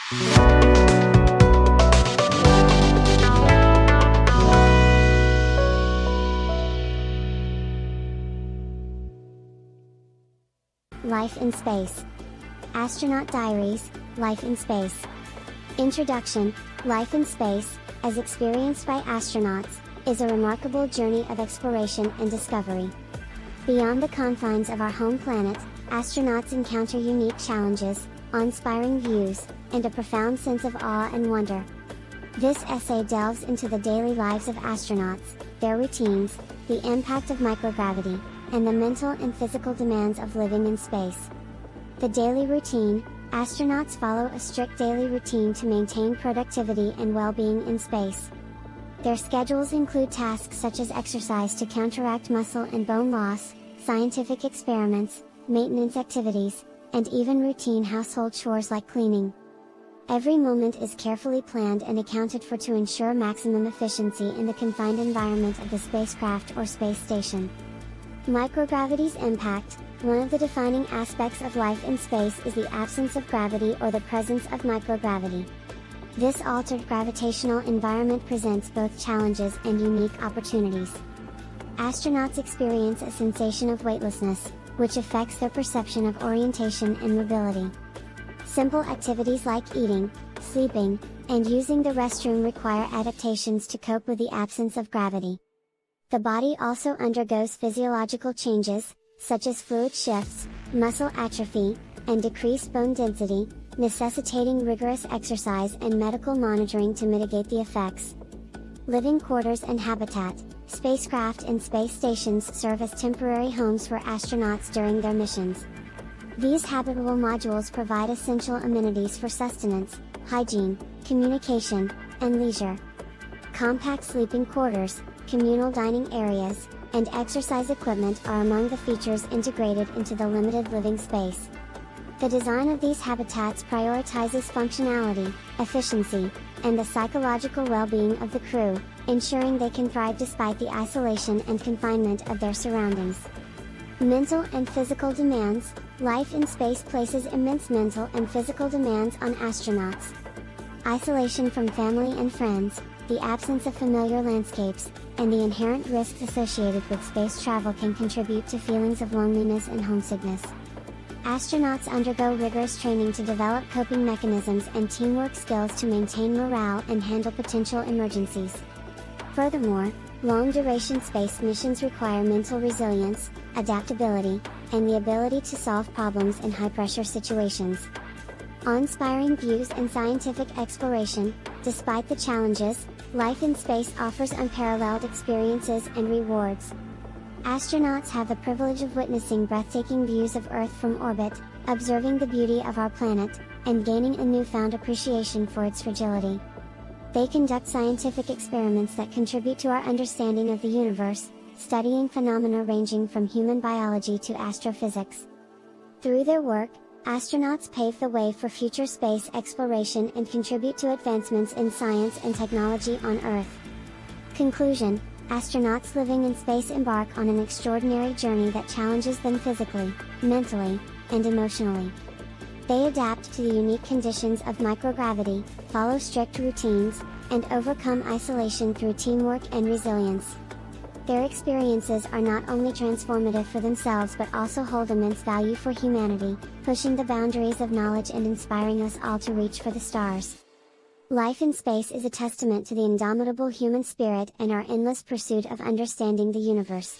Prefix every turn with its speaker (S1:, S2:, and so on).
S1: Life in Space. Astronaut Diaries, Life in Space. Introduction. Life in space, as experienced by astronauts, is a remarkable journey of exploration and discovery. Beyond the confines of our home planet, astronauts encounter unique challenges, awe-inspiring views, and a profound sense of awe and wonder. This essay delves into the daily lives of astronauts, their routines, the impact of microgravity, and the mental and physical demands of living in space. The daily routine. Astronauts follow a strict daily routine to maintain productivity and well-being in space. Their schedules include tasks such as exercise to counteract muscle and bone loss, scientific experiments, maintenance activities, and even routine household chores like cleaning. Every moment is carefully planned and accounted for to ensure maximum efficiency in the confined environment of the spacecraft or space station. Microgravity's impact. One of the defining aspects of life in space is the absence of gravity or the presence of microgravity. This altered gravitational environment presents both challenges and unique opportunities. Astronauts experience a sensation of weightlessness, which affects their perception of orientation and mobility. Simple activities like eating, sleeping, and using the restroom require adaptations to cope with the absence of gravity. The body also undergoes physiological changes, such as fluid shifts, muscle atrophy, and decreased bone density, necessitating rigorous exercise and medical monitoring to mitigate the effects. Living quarters and habitat. Spacecraft and space stations serve as temporary homes for astronauts during their missions. These habitable modules provide essential amenities for sustenance, hygiene, communication, and leisure. Compact sleeping quarters, communal dining areas, and exercise equipment are among the features integrated into the limited living space. The design of these habitats prioritizes functionality, efficiency, and the psychological well-being of the crew, ensuring they can thrive despite the isolation and confinement of their surroundings. Mental and physical demands. Life in space places immense mental and physical demands on astronauts. Isolation from family and friends, the absence of familiar landscapes, and the inherent risks associated with space travel can contribute to feelings of loneliness and homesickness. Astronauts undergo rigorous training to develop coping mechanisms and teamwork skills to maintain morale and handle potential emergencies. Furthermore, long-duration space missions require mental resilience, adaptability, and the ability to solve problems in high-pressure situations. Awe-inspiring views and scientific exploration. Despite the challenges, life in space offers unparalleled experiences and rewards. Astronauts have the privilege of witnessing breathtaking views of Earth from orbit, observing the beauty of our planet, and gaining a newfound appreciation for its fragility. They conduct scientific experiments that contribute to our understanding of the universe, studying phenomena ranging from human biology to astrophysics. Through their work, astronauts pave the way for future space exploration and contribute to advancements in science and technology on Earth. Conclusion. Astronauts living in space embark on an extraordinary journey that challenges them physically, mentally, and emotionally. They adapt to the unique conditions of microgravity, follow strict routines, and overcome isolation through teamwork and resilience. Their experiences are not only transformative for themselves but also hold immense value for humanity, pushing the boundaries of knowledge and inspiring us all to reach for the stars. Life in space is a testament to the indomitable human spirit and our endless pursuit of understanding the universe.